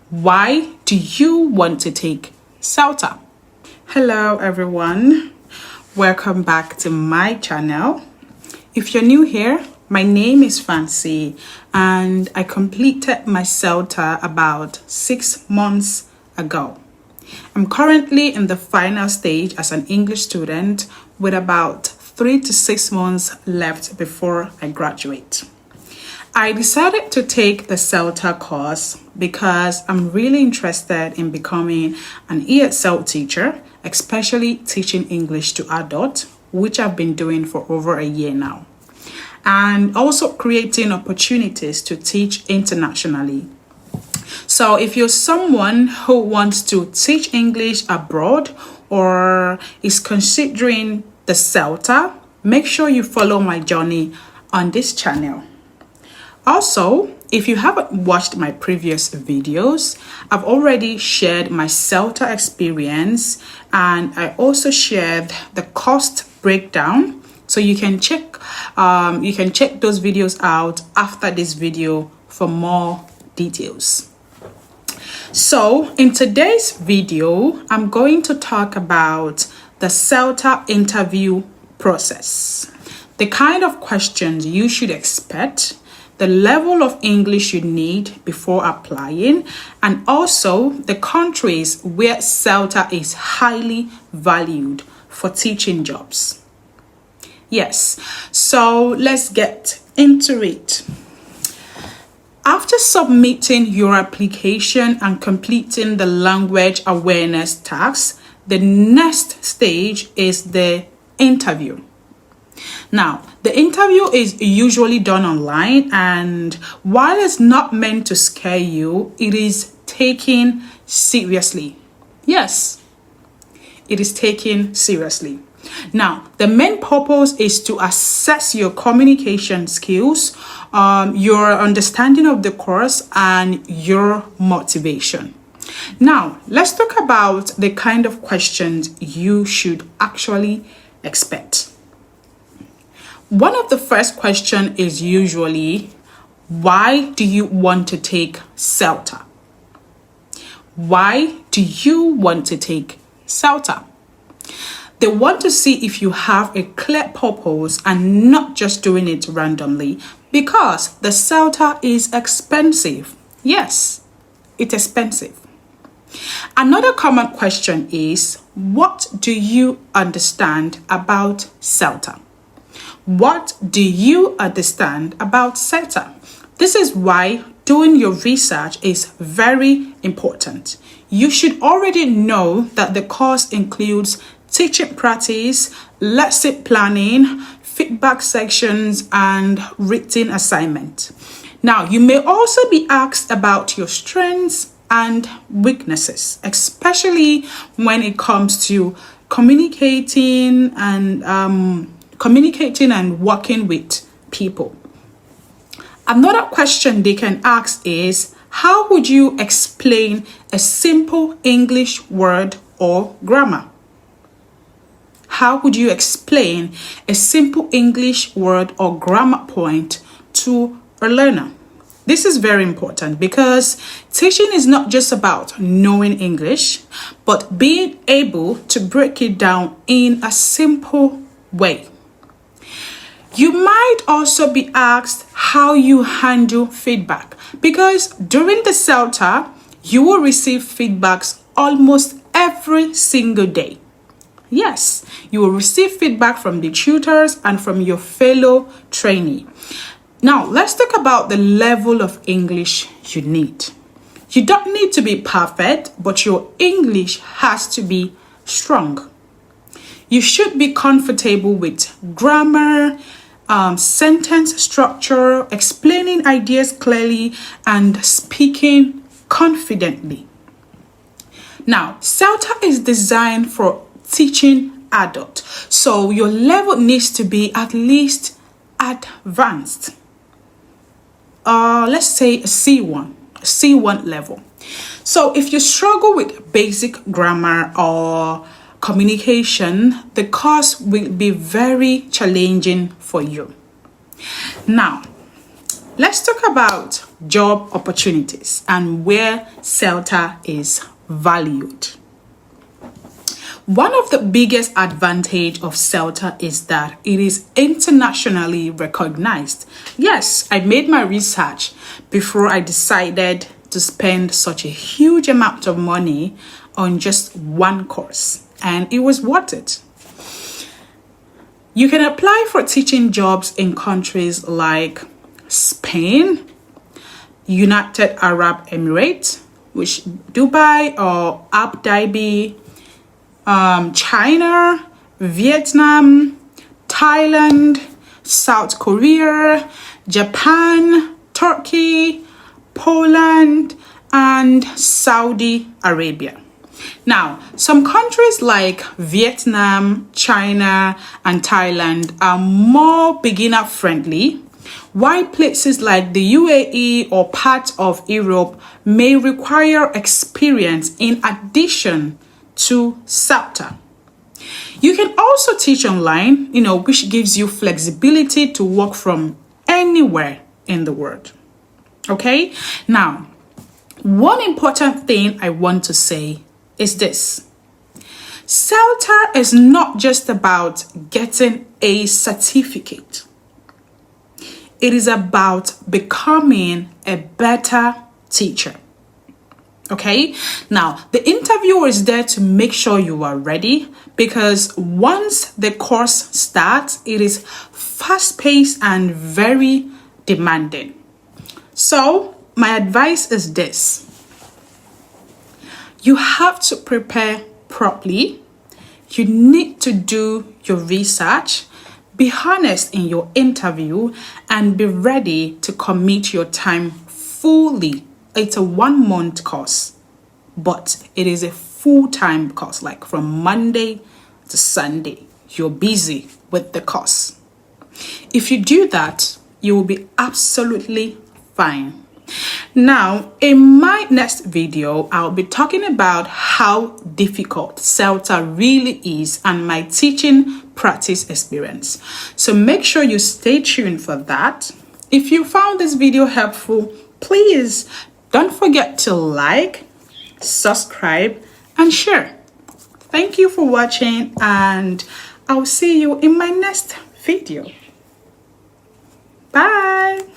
Why do you want to take CELTA? Hello everyone, welcome back to my channel. If you're new here, my name is Fancy and I completed my CELTA about 6 months ago. I'm currently in the final stage as an English student with about 3 to 6 months left before I graduate. I decided to take the CELTA course because I'm really interested in becoming an ESL teacher, especially teaching English to adults, which I've been doing for over a year now, and also creating opportunities to teach internationally. So if you're someone who wants to teach English abroad or is considering the CELTA, make sure you follow my journey on this channel. Also, if you haven't watched my previous videos, I've already shared my CELTA experience and I also shared the cost breakdown. So you can check those videos out after this video for more details. So in today's video, I'm going to talk about the CELTA interview process, the kind of questions you should expect, the level of English you need before applying, and also the countries where CELTA is highly valued for teaching jobs. Yes, so let's get into it. After submitting your application and completing the language awareness task, the next stage is the interview. Now, the interview is usually done online, and while it's not meant to scare you, it is taken seriously. Yes, it is taken seriously. Now, the main purpose is to assess your communication skills, your understanding of the course, and your motivation. Now, let's talk about the kind of questions you should actually expect. One of the first questions is usually, why do you want to take CELTA? Why do you want to take CELTA? They want to see if you have a clear purpose and not just doing it randomly, because the CELTA is expensive. Yes, it's expensive. Another common question is, what do you understand about CELTA? What do you understand about CELTA? This is why doing your research is very important. You should already know that the course includes teaching practice, lesson planning, feedback sections, and written assignment. Now, you may also be asked about your strengths and weaknesses, especially when it comes to communicating and working with people. Another question they can ask is, how would you explain a simple English word or grammar? How would you explain a simple English word or grammar point to a learner? This is very important because teaching is not just about knowing English, but being able to break it down in a simple way. You might also be asked how you handle feedback, because during the CELTA, you will receive feedbacks almost every single day. Yes, you will receive feedback from the tutors and from your fellow trainee. Now, let's talk about the level of English you need. You don't need to be perfect, but your English has to be strong. You should be comfortable with grammar, sentence structure, explaining ideas clearly, and speaking confidently. Now, CELTA is designed for teaching adult, so your level needs to be at least advanced. Let's say a C1 level. So if you struggle with basic grammar or communication, the course will be very challenging for you. Now, let's talk about job opportunities and where CELTA is valued. One of the biggest advantage of CELTA is that it is internationally recognized. Yes, I made my research before I decided to spend such a huge amount of money on just one course, and it was worth it. You can apply for teaching jobs in countries like Spain, United Arab Emirates, which Dubai or Abu Dhabi, China, Vietnam, Thailand, South Korea, Japan, Turkey, Poland, and Saudi Arabia. Now, some countries like Vietnam, China, and Thailand are more beginner friendly, while places like the UAE or parts of Europe may require experience in addition to CELTA. You can also teach online, which gives you flexibility to work from anywhere in the world. Okay? Now, one important thing I want to say is this. CELTA is not just about getting a certificate. It is about becoming a better teacher. Okay, now the interviewer is there to make sure you are ready, because once the course starts, it is fast-paced and very demanding. So my advice is this: you have to prepare properly. You need to do your research, be honest in your interview, and be ready to commit your time fully. It's a 1 month course, but it is a full-time course, like from Monday to Sunday. You're busy with the course. If you do that, you will be absolutely fine. Now, in my next video, I'll be talking about how difficult CELTA really is and my teaching practice experience. So make sure you stay tuned for that. If you found this video helpful, please don't forget to like, subscribe, and share. Thank you for watching, and I'll see you in my next video. Bye.